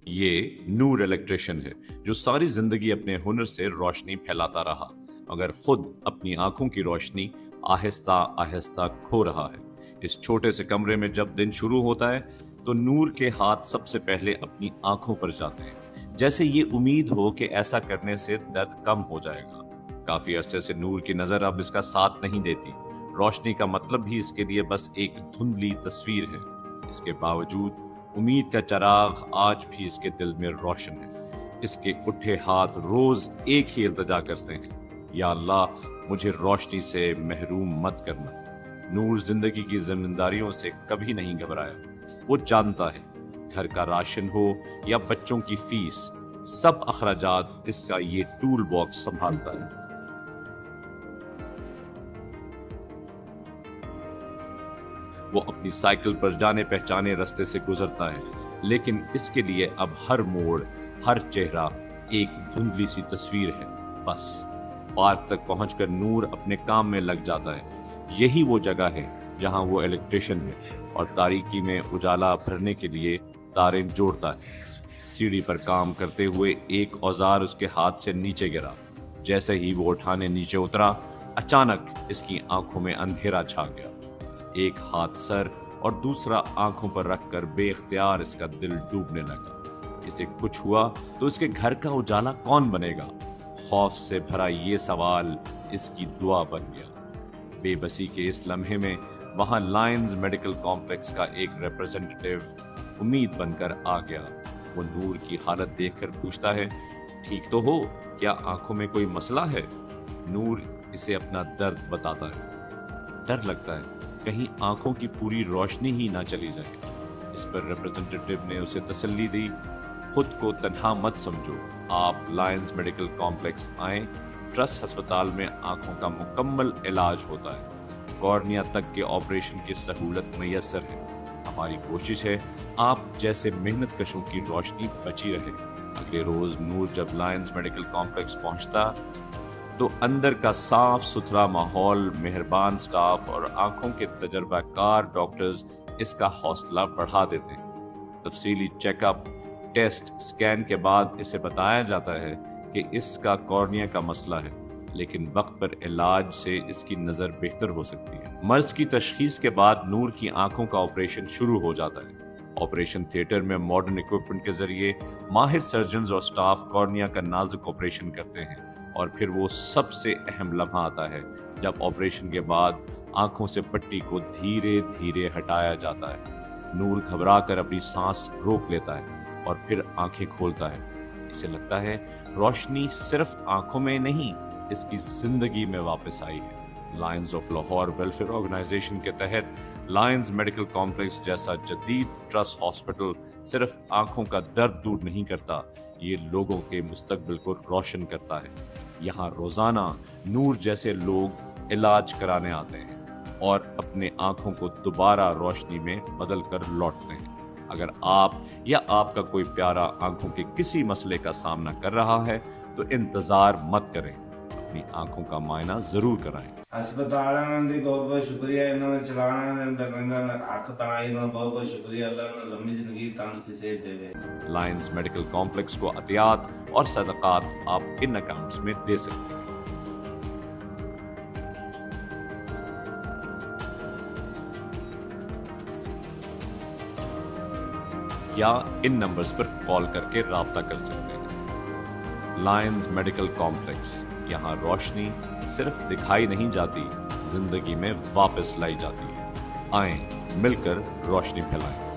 ये नूर इलेक्ट्रिशियन है जो सारी जिंदगी अपने हुनर से रोशनी फैलाता रहा, मगर खुद अपनी आंखों की रोशनी आहिस्ता आहिस्ता खो रहा है। इस छोटे से कमरे में जब दिन शुरू होता है तो नूर के हाथ सबसे पहले अपनी आंखों पर जाते हैं, जैसे ये उम्मीद हो कि ऐसा करने से दर्द कम हो जाएगा। काफी अरसे से नूर की नजर अब इसका साथ नहीं देती। रोशनी का मतलब भी इसके लिए बस एक धुंधली तस्वीर है। इसके बावजूद उम्मीद का चिराग आज भी इसके दिल में रोशन है। इसके उठे हाथ रोज एक ही इल्तिजा करते हैं, या अल्लाह मुझे रोशनी से महरूम मत करना। नूर जिंदगी की जिम्मेदारियों से कभी नहीं घबराया। वो जानता है घर का राशन हो या बच्चों की फीस, सब अखराजात इसका ये टूल बॉक्स संभालता है। वो अपनी साइकिल पर जाने पहचाने रास्ते से गुजरता है, लेकिन इसके लिए अब हर मोड़, हर चेहरा एक धुंधली सी तस्वीर है। बस पार्क तक पहुंचकर नूर अपने काम में लग जाता है। यही वो जगह है जहां वो इलेक्ट्रिशियन है और तारीकी में उजाला भरने के लिए तारें जोड़ता है। सीढ़ी पर काम करते हुए एक औजार उसके हाथ से नीचे गिरा। जैसे ही वो उठाने नीचे उतरा, अचानक इसकी आंखों में अंधेरा छा गया। एक हाथ सर और दूसरा आंखों पर रखकर बेख्तियार इसका दिल डूबने लगा। इसे कुछ हुआ तो इसके घर का उजाला कौन बनेगा? खौफ से भरा ये सवाल इसकी दुआ बन गया। बेबसी के इस लम्हे में वहां लायंस मेडिकल कॉम्प्लेक्स का एक रिप्रेजेंटेटिव उम्मीद बनकर आ गया। वो नूर की हालत देखकर पूछता है, ठीक तो हो? क्या आंखों में कोई मसला है? नूर इसे अपना दर्द बताता है। डर लगता है कहीं आंखों की पूरी रोशनी ही ना चली जाए। इस पर रिप्रेजेंटेटिव ने उसे तसल्ली दी, खुद को तन्हा मत समझो, आप लायंस मेडिकल कॉम्प्लेक्स आए। ट्रस्ट अस्पताल में आंखों का मुकम्मल इलाज होता है। कॉर्निया तक के ऑपरेशन की सहूलत मैसर है। हमारी कोशिश है आप जैसे मेहनत कशों की रोशनी बची रहे। अगले रोज नूर जब लायंस मेडिकल कॉम्प्लेक्स पहुंचता तो अंदर का साफ सुथरा माहौल, मेहरबान स्टाफ और आंखों के तजर्बाकार डॉक्टर्स इसका हौसला बढ़ा देते हैं। तफसीली चेकअप, टेस्ट, स्कैन के बाद इसे बताया जाता है कि इसका कॉर्निया का मसला है, लेकिन वक्त पर इलाज से इसकी नजर बेहतर हो सकती है। मर्ज की तशखीस के बाद नूर की आंखों का ऑपरेशन शुरू हो जाता है। ऑपरेशन थिएटर में मॉडर्न इक्विपमेंट के जरिए माहिर सर्जन्स और स्टाफ कॉर्निया का नाजुक ऑपरेशन करते हैं। और फिर वो सबसे अहम लम्हा आता है जब ऑपरेशन के बाद आंखों से पट्टी को धीरे धीरे हटाया जाता है। नूर घबरा कर अपनी सांस रोक लेता है और फिर आंखें खोलता है। इसे लगता है रोशनी सिर्फ आंखों में नहीं, इसकी जिंदगी में वापस आई है। Lions of Lahore welfare organisation के तहत लायंस मेडिकल कॉम्प्लेक्स जैसा जदीद ट्रस्ट हॉस्पिटल सिर्फ आंखों का दर्द दूर नहीं करता, ये लोगों के मुस्तकबिल को रोशन करता है। यहाँ रोजाना नूर जैसे लोग इलाज कराने आते हैं और अपने आंखों को दोबारा रोशनी में बदल कर लौटते हैं। अगर आप या आपका कोई प्यारा आंखों के किसी मसले का सामना कर रहा है तो इंतजार मत करें, अपनी आंखों का मायना जरूर कराएं। अस्पताल दी बहुत बहुत शुक्रिया, इन्होंने चलाना अख बनाई, इन्होंने बहुत बहुत शुक्रिया। अल्लाह ने लंबी जिंदगी तंदुरुस्ती सेहत देवे। लायंस मेडिकल कॉम्प्लेक्स को अतियात और सदकात आप इन अकाउंट्स में दे सकते हैं। या इन नंबर्स पर कॉल करके राब्ता कर सकते हैं। लायंस मेडिकल कॉम्प्लेक्स, यहाँ रोशनी सिर्फ दिखाई नहीं जाती, जिंदगी में वापस लाई जाती है। आएं मिलकर रोशनी फैलाएं।